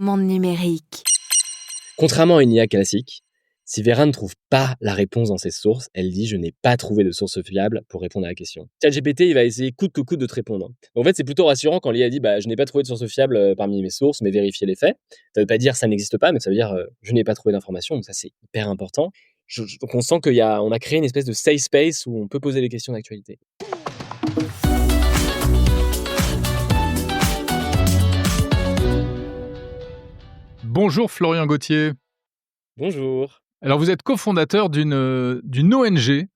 Monde numérique. Contrairement à une IA classique, si Vera ne trouve pas la réponse dans ses sources, elle dit « je n'ai pas trouvé de source fiable pour répondre à la question ». ChatGPT, il va essayer coûte que coûte de te répondre. En fait, c'est plutôt rassurant quand l'IA dit « je n'ai pas trouvé de source fiable parmi mes sources, mais vérifiez les faits ». Ça ne veut pas dire « ça n'existe pas », mais ça veut dire « je n'ai pas trouvé d'information ». Donc ça, c'est hyper important. Donc on sent qu'on a créé une espèce de safe space où on peut poser les questions d'actualité. Bonjour Florian Gauthier. Bonjour. Alors vous êtes cofondateur d'une ONG,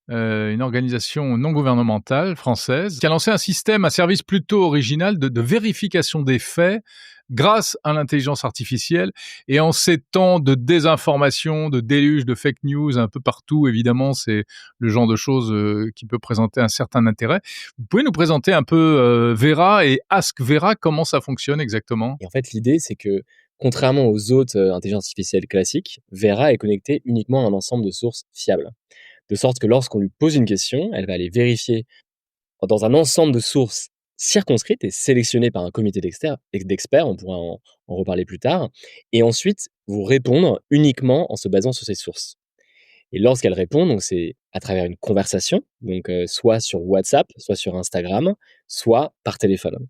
une organisation non gouvernementale française, qui a lancé un système, un service plutôt original de vérification des faits grâce à l'intelligence artificielle. Et en ces temps de désinformation, de déluge, de fake news un peu partout, évidemment, c'est le genre de choses qui peut présenter un certain intérêt. Vous pouvez nous présenter un peu Vera et Ask Vera, comment ça fonctionne exactement ? Et en fait, l'idée, c'est que contrairement aux autres intelligences artificielles classiques, Vera est connectée uniquement à un ensemble de sources fiables. De sorte que lorsqu'on lui pose une question, elle va aller vérifier dans un ensemble de sources circonscrites et sélectionnées par un comité d'experts, on pourra en reparler plus tard, et ensuite vous répondre uniquement en se basant sur ces sources. Et lorsqu'elle répond, donc c'est à travers une conversation, donc soit sur WhatsApp, soit sur Instagram, soit par téléphone.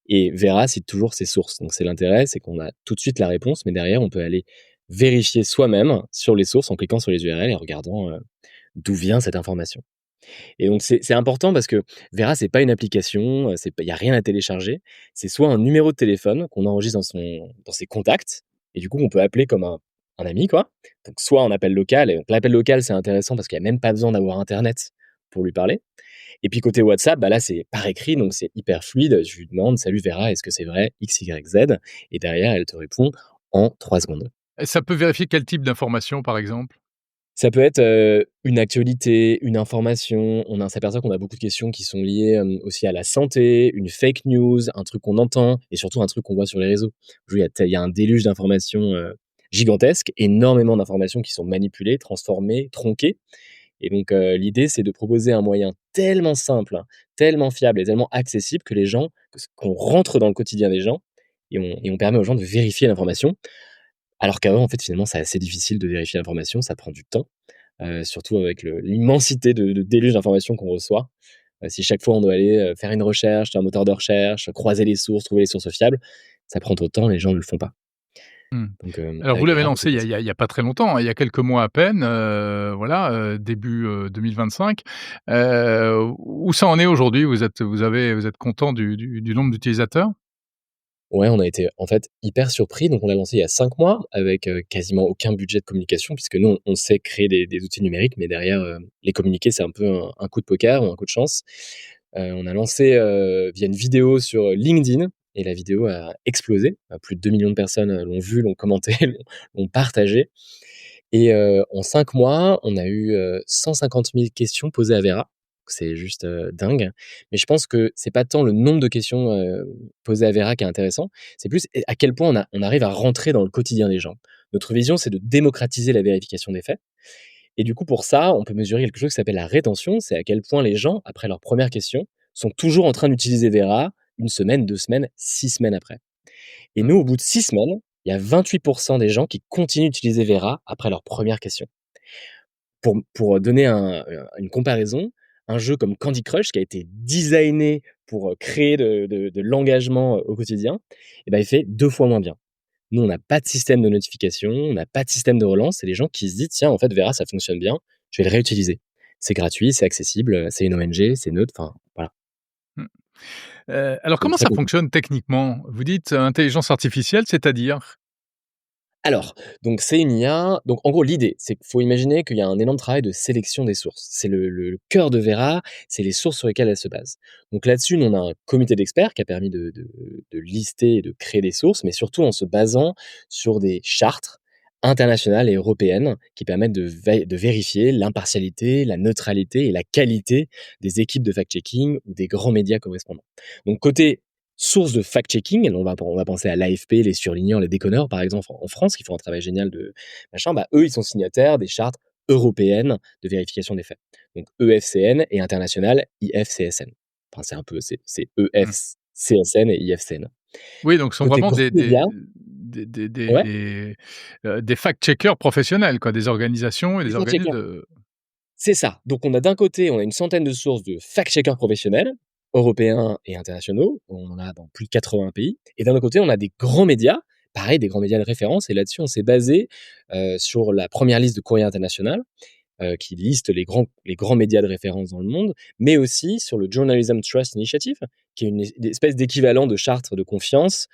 Et Vera cite toujours ses sources. Donc c'est l'intérêt, c'est qu'on a tout de suite la réponse, mais derrière, on peut aller vérifier soi-même sur les sources en cliquant sur les URL et en regardant d'où vient cette information. Et donc c'est important parce que Vera, c'est pas une application, il y a rien à télécharger. C'est soit un numéro de téléphone qu'on enregistre dans ses contacts, et du coup, on peut appeler comme un ami, quoi. Donc soit en appel local, et donc l'appel local, c'est intéressant parce qu'il y a même pas besoin d'avoir internet pour lui parler. Et puis côté WhatsApp, là, c'est par écrit, donc c'est hyper fluide. Je lui demande: «Salut Vera, est-ce que c'est vrai X, Y, Z?» Et derrière, elle te répond en 3 secondes. Et ça peut vérifier quel type d'information, par exemple ? Ça peut être, une actualité, une information. On s'aperçoit qu'on a beaucoup de questions qui sont liées, aussi à la santé, une fake news, un truc qu'on entend et surtout un truc qu'on voit sur les réseaux. Aujourd'hui, il y a un déluge d'informations, gigantesque, énormément d'informations qui sont manipulées, transformées, tronquées. Et donc, l'idée, c'est de proposer un moyen tellement simple, hein, tellement fiable et tellement accessible que qu'on rentre dans le quotidien des gens, et on permet aux gens de vérifier l'information. Alors qu'avant, en fait, finalement, c'est assez difficile de vérifier l'information, ça prend du temps, surtout avec l'immensité de déluge d'informations qu'on reçoit. Si chaque fois on doit aller, faire une recherche sur un moteur de recherche, croiser les sources, trouver les sources fiables, ça prend trop de temps, les gens ne le font pas. Mmh. Donc, Alors vous avec l'avez Vera, lancé il y a pas très longtemps, hein, il y a quelques mois à peine, début 2025. Où ça en est aujourd'hui? Vous êtes content du nombre d'utilisateurs? Ouais, on a été, en fait, hyper surpris. Donc on l'a lancé il y a 5 mois avec, quasiment aucun budget de communication puisque nous, on sait créer des outils numériques, mais derrière, les communiquer, c'est un peu un coup de poker ou un coup de chance. On a lancé, via une vidéo sur LinkedIn, et la vidéo a explosé. Plus de 2 millions de personnes, l'ont vue, l'ont commenté, l'ont partagée, et en 5 mois, on a eu, 150 000 questions posées à Vera. C'est juste, dingue. Mais je pense que c'est pas tant le nombre de questions, posées à Vera qui est intéressant, c'est plus à quel point on arrive à rentrer dans le quotidien des gens. Notre vision, c'est de démocratiser la vérification des faits, et du coup, pour ça, on peut mesurer quelque chose qui s'appelle la rétention. C'est à quel point les gens, après leur première question, sont toujours en train d'utiliser Vera 1 semaine, 2 semaines, 6 semaines après. Et Mmh. nous, au bout de 6 semaines, il y a 28 des gens qui continuent d'utiliser Vera après leur première question. Pour donner une comparaison, un jeu comme Candy Crush qui a été designé pour, créer de l'engagement, au quotidien, et ben il fait 2 fois moins bien. Nous, on n'a pas de système de notification, on n'a pas de système de relance. C'est les gens qui se disent: «Tiens, en fait, Vera, ça fonctionne bien, je vais le réutiliser. C'est gratuit, c'est accessible, c'est une ONG, c'est neutre», enfin, voilà. Mmh. Alors Donc comment très ça content. fonctionne techniquement? Vous dites, intelligence artificielle, c'est-à-dire? Alors, donc c'est une IA. Donc en gros, l'idée, c'est qu'il faut imaginer qu'il y a un énorme travail de sélection des sources. C'est le cœur de Vera, c'est les sources sur lesquelles elle se base. Donc là-dessus, nous, on a un comité d'experts qui a permis de lister et de créer des sources, mais surtout en se basant sur des chartes internationales et européennes qui permettent de vérifier l'impartialité, la neutralité et la qualité des équipes de fact-checking ou des grands médias correspondants. Donc côté source de fact-checking, on va penser à l'AFP, les surligneurs, les déconneurs, par exemple, en France, qui font un travail génial de machin. Bah, eux, ils sont signataires des chartes européennes de vérification des faits. Donc EFCN et international IFCSN. Enfin, c'est un peu, c'est Mmh. EFCSN et IFCN. Oui, donc ce sont Côté vraiment gros médias, ouais, des fact-checkers professionnels, quoi, des organisations et des des organismes fact-checkers. de C'est ça. Donc on a d'un côté, on a une centaine de sources de fact-checkers professionnels, européens et internationaux. On en a dans plus de 80 pays. Et d'un autre côté, on a des grands médias, pareil, des grands médias de référence. Et là-dessus, on s'est basé sur la première liste de Courrier International, qui liste les grands médias de référence dans le monde, mais aussi sur le Journalism Trust Initiative, qui est une espèce d'équivalent de charte de confiance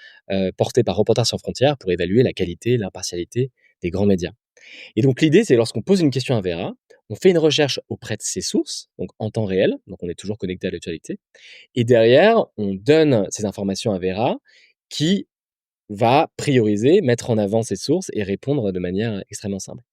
portée par Reporters sans frontières pour évaluer la qualité, l'impartialité des grands médias. Et donc l'idée, c'est lorsqu'on pose une question à Vera, on fait une recherche auprès de ses sources, donc en temps réel, donc on est toujours connecté à l'actualité, et derrière, on donne ces informations à Vera, qui va prioriser, mettre en avant ses sources et répondre de manière extrêmement simple.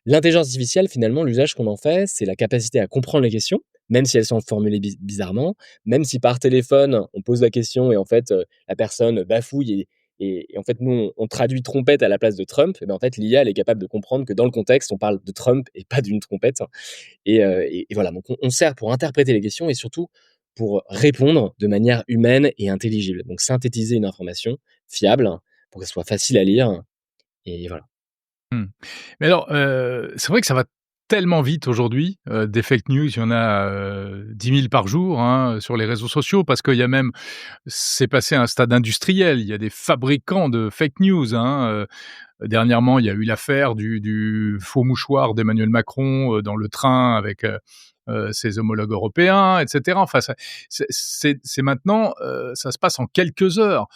L'intelligence artificielle, finalement, l'usage qu'on en fait, c'est la capacité à comprendre les questions, même si elles sont formulées bizarrement, même si par téléphone, on pose la question et en fait, la personne bafouille et en fait, nous, on traduit trompette à la place de Trump. Et ben, en fait, l'IA, elle est capable de comprendre que dans le contexte, on parle de Trump et pas d'une trompette. Et voilà, donc on sert pour interpréter les questions et surtout pour répondre de manière humaine et intelligible. Donc synthétiser une information fiable pour qu'elle soit facile à lire et voilà. mmh. Mais alors, c'est vrai que ça va tellement vite aujourd'hui, des fake news, il y en a, 10 000 par jour, hein, sur les réseaux sociaux parce qu'il y a même c'est passé à un stade industriel. Il y a des fabricants de fake news, hein, dernièrement, il y a eu l'affaire du faux mouchoir d'Emmanuel Macron, dans le train avec, ses homologues européens et cetera. Enfin, ça c'est maintenant, ça se passe en quelques heures.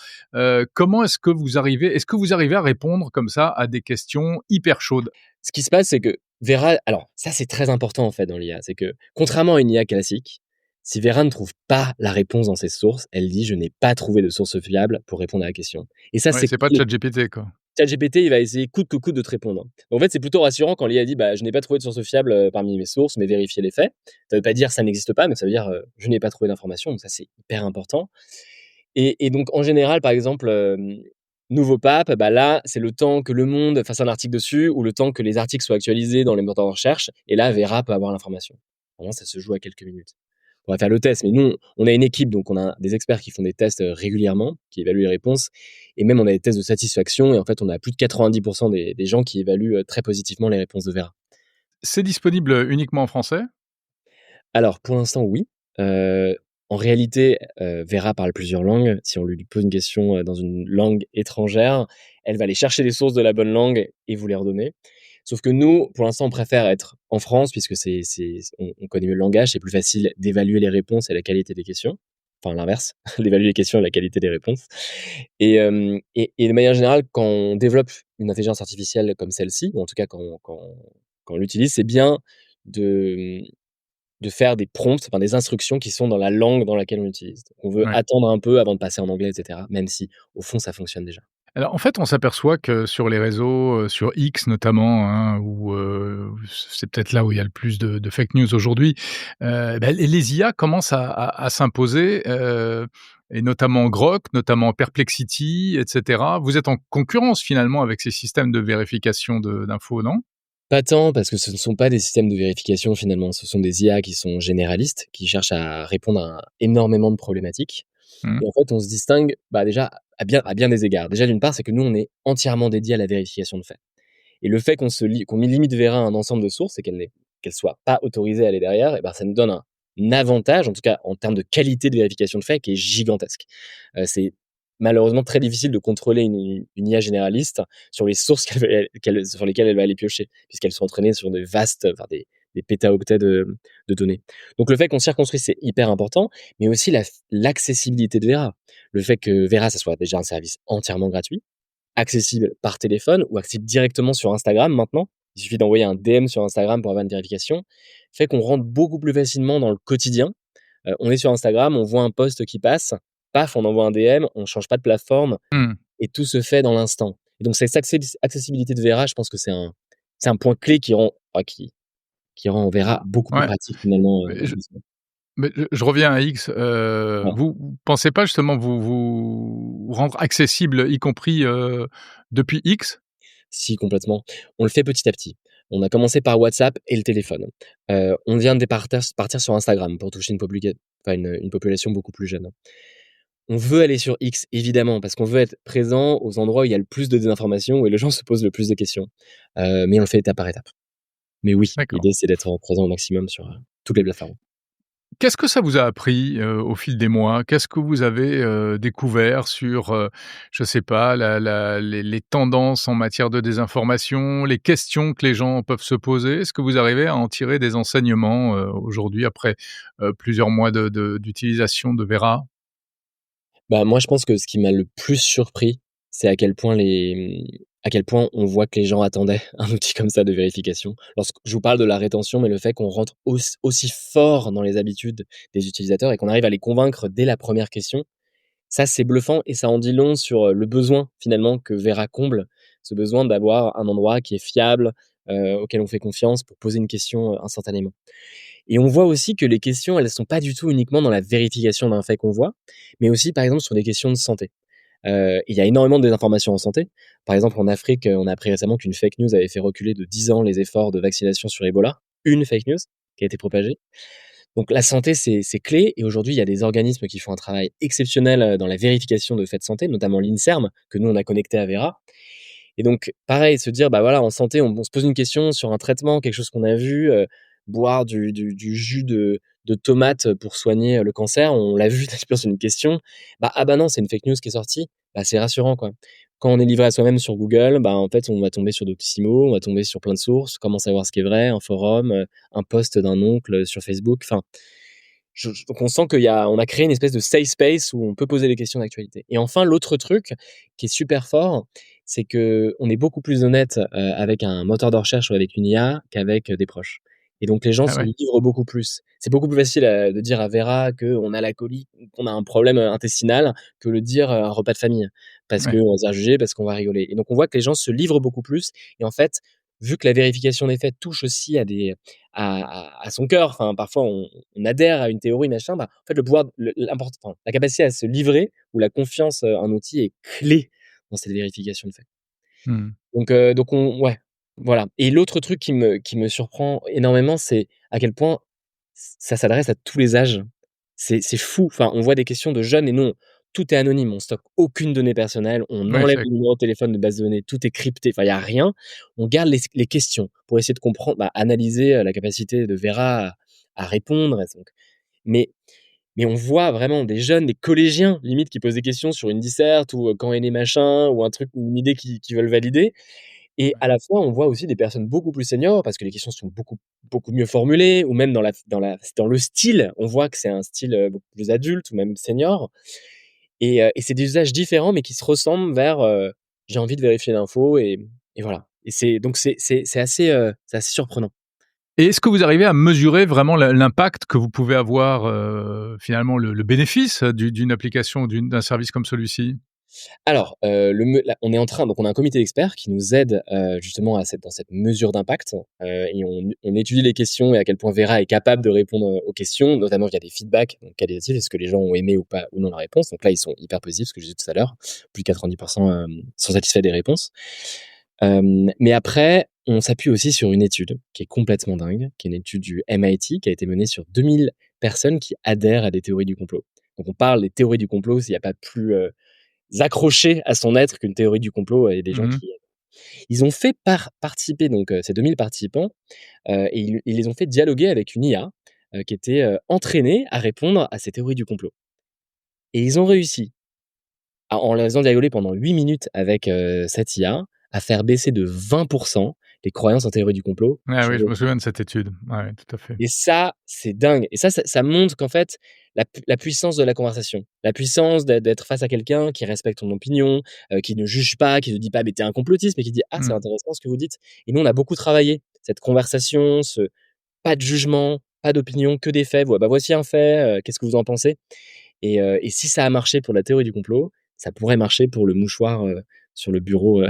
Comment est-ce que vous arrivez à répondre comme ça à des questions hyper chaudes? Ce qui se passe, c'est que Vera, alors ça c'est très important en fait dans l'IA, c'est que contrairement à une IA classique, si Vera ne trouve pas la réponse dans ses sources, elle dit: «Je n'ai pas trouvé de source fiable pour répondre à la question» et ça Ouais, c'est c'est pas clé. ChatGPT, quoi. ChatGPT, il va essayer coûte que coûte de te répondre. En fait, c'est plutôt rassurant quand l'IA dit: «Bah, je n'ai pas trouvé de source fiable, parmi mes sources, mais vérifiez les faits». Ça veut pas dire: «Ça n'existe pas», mais ça veut dire: «Je n'ai pas trouvé d'information», donc ça c'est hyper important. Et donc en général, par exemple, nouveau pape, bah, là, c'est le temps que Le Monde fasse un article dessus ou le temps que les articles soient actualisés dans les moteurs de recherche et là, Vera peut avoir l'information. Vraiment, ça se joue à quelques minutes. On va faire le test, mais nous, on a une équipe, donc on a des experts qui font des tests, régulièrement, qui évaluent les réponses et même on a des tests de satisfaction et en fait, on a plus de 90 des gens qui évaluent, très positivement les réponses de Vera. C'est disponible, uniquement en français? Alors, pour l'instant, oui. Heu, En réalité, Vera parle plusieurs langues. Si on lui pose une question, dans une langue étrangère, elle va aller chercher les sources de la bonne langue et vous les redonner. Sauf que nous, pour l'instant, on préfère être en France puisque on connaît mieux le langage, c'est plus facile d'évaluer les réponses et la qualité des questions. Enfin, l'inverse, d'évaluer les questions et la qualité des réponses. Et de manière générale, quand on développe une intelligence artificielle comme celle-ci, ou en tout cas quand on l'utilise, c'est bien de, de faire des prompts, enfin des instructions qui sont dans la langue dans laquelle on l'utilise. On veut Ouais. attendre un peu avant de passer en anglais et cetera, même si au fond ça fonctionne déjà. Alors, en fait, on s'aperçoit que sur les réseaux, sur X notamment, hein, où, c'est peut-être là où il y a le plus de fake news aujourd'hui, les IA commencent à s'imposer, et notamment Grok, notamment Perplexity et cetera. Vous êtes en concurrence finalement avec ces systèmes de vérification d'infos, non? Pas tant parce que ce ne sont pas des systèmes de vérification finalement, ce sont des IA qui sont généralistes, qui cherchent à répondre à énormément de problématiques Mmh. et en fait on se distingue, bah, déjà à bien des égards. Déjà d'une part, c'est que nous on est entièrement dédié à la vérification de faits et le fait qu'on limite Vera à un ensemble de sources et qu'elle soit pas autorisée à aller derrière et ben, ça nous donne un avantage, en tout cas en termes de qualité de vérification de faits qui est gigantesque. C'est malheureusement très difficile de contrôler une IA généraliste sur les sources sur lesquelles elle va aller piocher, puisqu'elles sont entraînées sur des vastes, enfin des pétaoctets de données. Donc le fait qu'on circonstruise, c'est hyper important, mais aussi l'accessibilité de Vera. Le fait que Vera, ça soit déjà un service entièrement gratuit, accessible par téléphone ou accessible directement sur Instagram maintenant. Il suffit d'envoyer un DM sur Instagram pour avoir une vérification. Fait qu'on rentre beaucoup plus facilement dans le quotidien. On est sur Instagram, on voit un post qui passe, paf, on envoie un DM, on change pas de plateforme Mmh. et tout se fait dans l'instant. Et donc cette accessibilité de Vera, je pense que c'est un point clé qui rend Vera beaucoup plus Ouais. pratique finalement, Mais au je quotidien. mais je reviens à X, Ouais, vous pensez pas justement vous rendre accessible, y compris, depuis X? si complètement. On le fait petit à petit. On a commencé par WhatsApp et le téléphone. On vient de partir sur Instagram pour toucher une population beaucoup plus jeune. On veut aller sur X, évidemment, parce qu'on veut être présent aux endroits où il y a le plus de désinformation, où les gens se posent le plus de questions. Mais on le fait étape par étape. Mais oui, D'accord. l'idée, c'est d'être présent au maximum sur, toutes les plateformes. Qu'est-ce que ça vous a appris, au fil des mois? Qu'est-ce que vous avez, découvert sur, je sais pas, les tendances en matière de désinformation, les questions que les gens peuvent se poser? Est-ce que vous arrivez à en tirer des enseignements, aujourd'hui après, plusieurs mois d'utilisation de Vera? Bah, moi, je pense que ce qui m'a le plus surpris, c'est à quel point on voit que les gens attendaient un outil comme ça de vérification. Lorsque je vous parle de la rétention, mais le fait qu'on rentre aussi fort dans les habitudes des utilisateurs et qu'on arrive à les convaincre dès la première question, ça, c'est bluffant et ça en dit long sur, le besoin finalement que Vera comble. Ce besoin d'avoir un endroit qui est fiable, auquel on fait confiance pour poser une question, instantanément. Et on voit aussi que les questions, elles sont pas du tout uniquement dans la vérification d'un fait qu'on voit, mais aussi, par exemple, sur des questions de santé. Il y a énormément de désinformation en santé. Par exemple, en Afrique, on a appris récemment qu'une fake news avait fait reculer de 10 ans les efforts de vaccination sur Ebola. Une fake news qui a été propagée. Donc la santé, c'est clé et aujourd'hui, il y a des organismes qui font un travail exceptionnel, dans la vérification de faits de santé, notamment l'INSERM, que nous, on a connecté à Vera. Et donc, pareil, se dire, bah voilà, en santé, on se pose une question sur un traitement, quelque chose qu'on a vu, boire du jus de tomate pour soigner le cancer, on l'a vu, tu sur une question. Bah, ah bah non, c'est une fake news qui est sortie. Bah, c'est rassurant, quoi. Quand on est livré à soi-même sur Google, bah, en fait, on va tomber sur Doctissimo, on va tomber sur plein de sources, comment savoir ce qui est vrai, un forum, un post d'un oncle sur Facebook. Enfin, donc on sent on a créé une espèce de safe space où on peut poser des questions d'actualité. Et enfin, l'autre truc qui est super fort, c'est que on est beaucoup plus honnête, avec un moteur de recherche ou avec une IA qu'avec, des proches. Et donc les gens Ah se ouais, livrent beaucoup plus. C'est beaucoup plus facile, de dire à Vera qu'on a la colique ou qu'on a un problème, intestinal que le dire, à un repas de famille. Parce ouais. qu'on va se faire juger, parce qu'on va rigoler. Et donc on voit que les gens se livrent beaucoup plus et en fait, vu que la vérification des faits touche aussi à son cœur, enfin parfois on adhère à une théorie machin, bah, en fait le pouvoir enfin, la capacité à se livrer ou la confiance, en outil est clé dans cette vérification de faits. Mmh. Donc on ouais, voilà. Et l'autre truc qui me surprend énormément, c'est à quel point ça s'adresse à tous les âges. C'est fou. Enfin, on voit des questions de jeunes et non, tout est anonyme. On stocke aucune donnée personnelle. On Ouais, enlève c'est le numéro de téléphone de base de données. Tout est crypté. Enfin, il y a rien. On garde les questions pour essayer de comprendre, bah, analyser, la capacité de Vera à répondre et donc mais mais on voit vraiment des jeunes, des collégiens limite qui posent des questions sur une disserte ou, quand est né machin ou un truc ou une idée qu'ils veulent valider. Et à la fois, on voit aussi des personnes beaucoup plus seniors parce que les questions sont beaucoup mieux formulées ou même dans le style, on voit que c'est un style, beaucoup plus adulte ou même senior et c'est des usages différents mais qui se ressemblent vers, «J'ai envie de vérifier l'info» et voilà. Et c'est assez surprenant. et est-ce que vous arrivez à mesurer vraiment l'impact que vous pouvez avoir, finalement le bénéfice d'une application ou d'un service comme celui-ci? Alors, le me là, on est en train donc on a un comité d'experts qui nous aide, justement dans cette mesure d'impact, et on étudie les questions et à quel point Vera est capable de répondre, aux questions, notamment via des feedbacks donc qualitatifs. Est-ce que les gens ont aimé ou pas ou non la réponse? Donc là, ils sont hyper positifs, ce que je disais tout à l'heure. Plus de 90 sont satisfaits des réponses. Mais après, on s'appuie aussi sur une étude qui est complètement dingue, qui est une étude du MIT qui a été menée sur 2000 personnes qui adhèrent à des théories du complot. Donc on parle des théories du complot, s'il y a pas plus, accroché à son être qu'une théorie du complot et des gens Mmh. qui ils ont fait participer donc ces 2000 participants, et ils les ont fait dialoguer avec une IA, qui était, entraînée à répondre à ces théories du complot et ils ont réussi en les faisant dialoguer pendant 8 minutes avec, cette IA, à faire baisser de 20 les croyances en théorie du complot Ah chez oui, je les me souviens de cette étude. Ouais, tout à fait. et ça, c'est dingue et ça montre qu'en fait, la puissance de la conversation, la puissance d'être face à quelqu'un qui respecte ton opinion, qui ne juge pas, qui ne dit pas: «Mais tu es un complotiste», mais qui dit: «Ah, c'est Mmh. intéressant ce que vous dites» et nous, on a beaucoup travaillé cette conversation, pas de jugement, pas d'opinion, que des faits. Bah, voici un fait, qu'est-ce que vous en pensez? Et si ça a marché pour la théorie du complot, ça pourrait marcher pour le mouchoir, sur le bureau,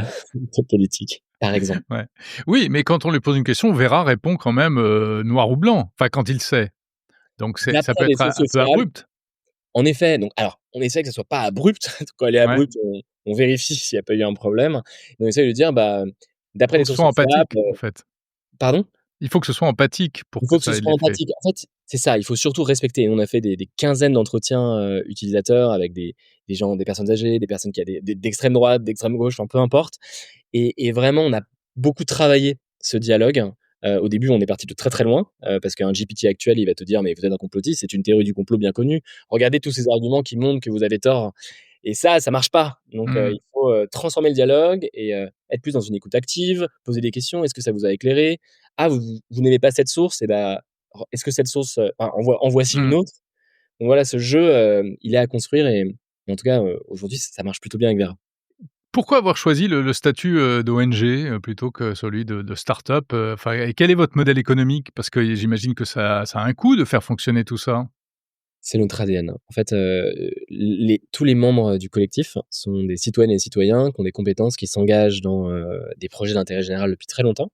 politique, par exemple. Ouais. Oui, mais quand on lui pose une question, Vera répond quand même, noir ou blanc, enfin quand il sait. Donc ça peut D'après les être sources un peu fiables. abrupt. En effet, donc alors, on essaie que ça soit pas abrupt. Quand elle est Ouais. abrupte, on vérifie s'il y a pas eu un problème. On essaie de dire, bah, d'après Faut les que ce sources soit fiables, empathique, en fait. pardon? Il faut que ce soit empathique pour Il que faut que ce ça ait de soit l'effet. empathique. En fait, c'est ça, il faut surtout respecter. On a fait des quinzaines d'entretiens, utilisateurs avec des gens, des personnes âgées, des personnes qui a d'extrême droite, d'extrême gauche, enfin peu importe et vraiment on a beaucoup travaillé ce dialogue. Au début, on est parti de très, très loin, parce qu'un GPT actuel, il va te dire: «Mais vous êtes un complotiste, c'est une théorie du complot bien connue. Regardez tous ces arguments qui montrent que vous avez tort». Et ça marche pas. Donc, Mmh. il faut, transformer le dialogue et être plus dans une écoute active, poser des questions: «Est-ce que ça vous a éclairé? Ah, vous n'aimez pas cette source? Et bah, est-ce que cette source, enfin, en voici une Mmh. autre?» Donc voilà, ce jeu, il est à construire et en tout cas, aujourd'hui, ça marche plutôt bien avec Vera. Pourquoi avoir choisi le statut, d'ONG, plutôt que celui de start-up, enfin et quel est votre modèle économique? Parce que j'imagine que ça a un coût de faire fonctionner tout ça? C'est notre ADN. En fait, tous les membres du collectif sont des citoyennes et citoyens qui ont des compétences, qui s'engagent dans, des projets d'intérêt général depuis très longtemps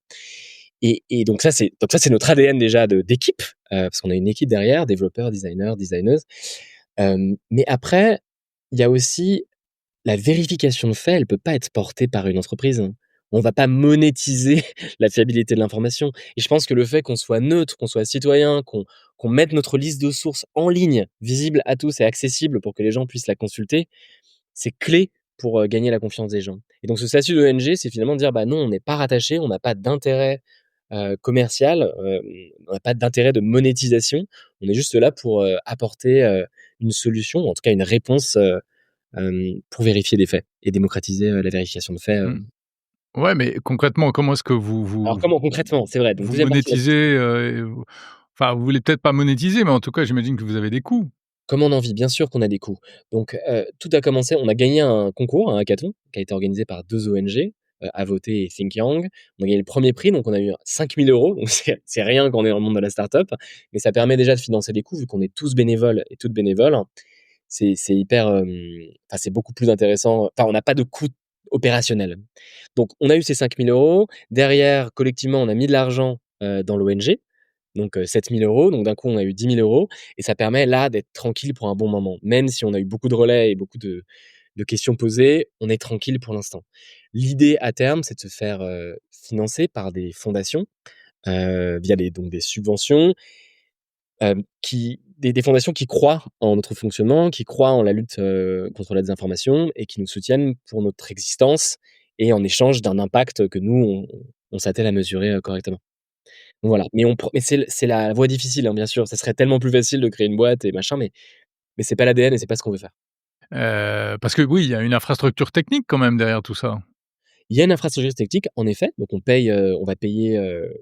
et donc ça c'est notre ADN déjà d'équipe, parce qu'on a une équipe derrière, développeurs, designers, designeuses. Mais après, il y a aussi la vérification de faits, elle peut pas être portée par une entreprise. On va pas monétiser la fiabilité de l'information et je pense que le fait qu'on soit neutre, qu'on soit citoyen, qu'on mette notre liste de sources en ligne, visible à tous et accessible pour que les gens puissent la consulter, c'est clé pour, gagner la confiance des gens et donc ce statut d'ONG, c'est finalement de dire: «Bah, non, on n'est pas rattaché, on n'a pas d'intérêt, commercial, on n'a pas d'intérêt de monétisation. On est juste là pour, apporter, une solution, ou en tout cas une réponse, pour vérifier des faits et démocratiser, la vérification de faits, Mmh. Ouais, mais concrètement, comment est-ce que vous Alors vous comment concrètement? C'est vrai, donc vous deuxième partie de la question. monétisez, et vous enfin, vous voulez peut-être pas monétiser, mais en tout cas, j'imagine que vous avez des coûts? Comment on en vit? Bien sûr qu'on a des coûts. Donc, tout a commencé, on a gagné un concours, un hackathon, qui a été organisé par 2 ONG, Avoté et Think Young. On a gagné le premier prix, donc on a eu 5 000 €, donc c'est rien quand on est dans le monde de la start-up, mais ça permet déjà de financer les coûts vu qu'on est tous bénévoles et toutes bénévoles. C'est hyper, enfin, c'est beaucoup plus intéressant, enfin, on n'a pas de coûts opérationnels. Donc on a eu ces 5 000 €. Derrière, collectivement, on a mis de l'argent, dans l'ONG, donc 7 000 €. Donc d'un coup, on a eu 10 000 € et ça permet là d'être tranquille pour un bon moment. Même si on a eu beaucoup de relais et beaucoup de questions posées, on est tranquille pour l'instant. L'idée à terme, c'est de se faire, financer par des fondations, via des subventions, qui des fondations qui croient en notre fonctionnement, qui croient en la lutte, contre la désinformation et qui nous soutiennent pour notre existence et en échange d'un impact que nous, on s'attelle à mesurer, correctement. Donc voilà, mais c'est la voie difficile, hein, bien sûr. Ça serait tellement plus facile de créer une boîte et machin, mais c'est pas l'ADN et c'est pas ce qu'on veut faire. Parce que oui, il y a une infrastructure technique quand même derrière tout ça? Il y a une infrastructure technique, en effet, donc on va payer,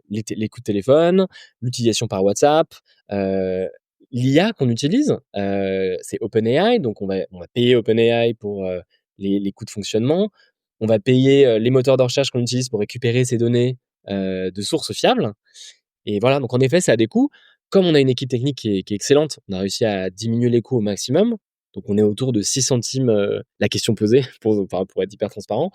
les coups de téléphone, l'utilisation par WhatsApp, heu, l'IA qu'on utilise, c'est OpenAI, donc on va payer OpenAI pour, les coûts de fonctionnement. On va payer, les moteurs de recherche qu'on utilise pour récupérer ces données, de sources fiables. Et voilà, donc en effet, ça a des coûts. Comme on a une équipe technique qui est excellente, on a réussi à diminuer les coûts au maximum. Donc on est autour de 6 centimes, la question posée pour être hyper transparent.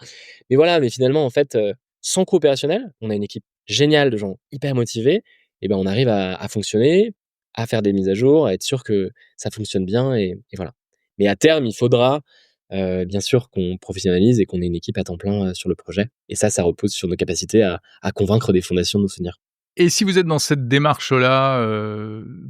Mais voilà, mais finalement, en fait, sans coût opérationnel, on a une équipe géniale de gens hyper motivés et ben, on arrive à fonctionner, à faire des mises à jour, à être sûr que ça fonctionne bien et voilà. Mais à terme, il faudra, bien sûr qu'on professionnalise et qu'on ait une équipe à temps plein, sur le projet et ça repose sur nos capacités à convaincre des fondations de nous soutenir. Et si vous êtes dans cette démarche-là,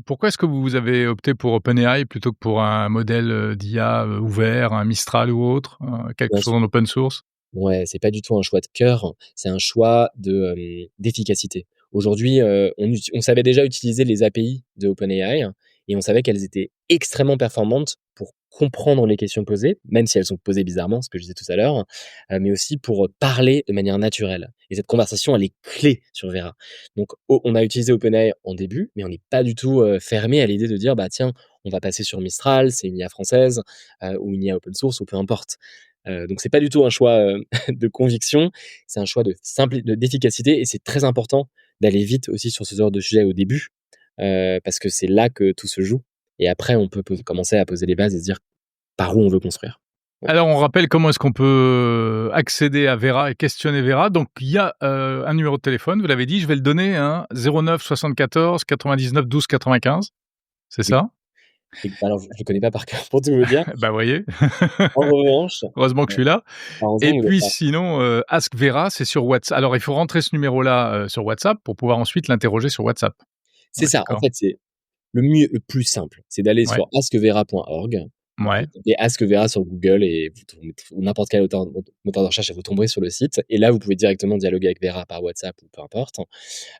pourquoi est-ce que vous avez opté pour OpenAI plutôt que pour un modèle, d'IA, ouvert, un Mistral ou autre, quelque Bien chose sûr. en open source? Ouais, c'est pas du tout un choix de cœur, c'est un choix d'efficacité. Aujourd'hui, on savait déjà utiliser les API de OpenAI et on savait qu'elles étaient extrêmement performantes pour comprendre les questions posées, même si elles sont posées bizarrement, ce que je disais tout à l'heure, mais aussi pour, parler de manière naturelle et cette conversation, elle est clé sur Vera. Donc on a utilisé OpenAI en début, mais on n'est pas du tout, fermé à l'idée de dire: «Bah, tiens, on va passer sur Mistral, c'est une IA française, ou une IA open source ou peu importe». Donc c'est pas du tout un choix, de conviction, c'est un choix d'efficacité et c'est très important d'aller vite aussi sur ce genre de sujet au début, parce que c'est là que tout se joue et après on peut commencer à poser les bases et se dire par où on veut construire. Ouais. Alors on rappelle comment est-ce qu'on peut accéder à Vera et questionner Vera. Donc il y a, un numéro de téléphone, vous l'avez dit, je vais le donner, hein, 09 74 99 12 95, c'est Oui, ça? Et alors je le connais pas par cœur pour tout vous dire. Bah, voyez, En revanche, heureusement que je suis là. heureusement Et que vous êtes puis là. sinon, Ask Vera, c'est sur WhatsApp. Alors il faut rentrer ce numéro-là, sur WhatsApp pour pouvoir ensuite l'interroger sur WhatsApp. On C'est est ça, en d'accord? fait, c'est le plus simple, c'est d'aller Ouais, sur askvera.org. Vous ouais. tapez Ask Vera sur Google et vous tombez ou n'importe quel moteur de recherche et vous tomberez sur le site et là, vous pouvez directement dialoguer avec Vera par WhatsApp ou peu importe.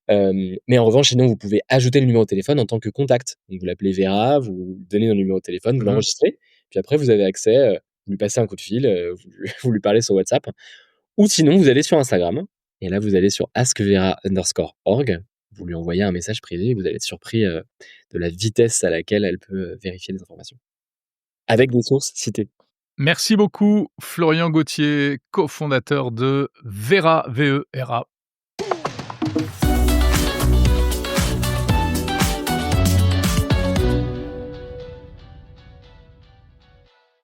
Mais en revanche, sinon, vous pouvez ajouter le numéro de téléphone en tant que contact. Donc vous l'appelez Vera, vous donnez un numéro de téléphone, vous Mmh mh. l'enregistrez, puis après vous avez accès, vous lui passez un coup de fil, vous lui parlez sur WhatsApp ou sinon vous allez sur Instagram et là vous allez sur askvera_org, vous lui envoyez un message privé et vous allez être surpris, de la vitesse à laquelle elle peut, vérifier les informations. Avec des sources citées. Merci beaucoup Florian Gauthier, cofondateur de Vera, VERA.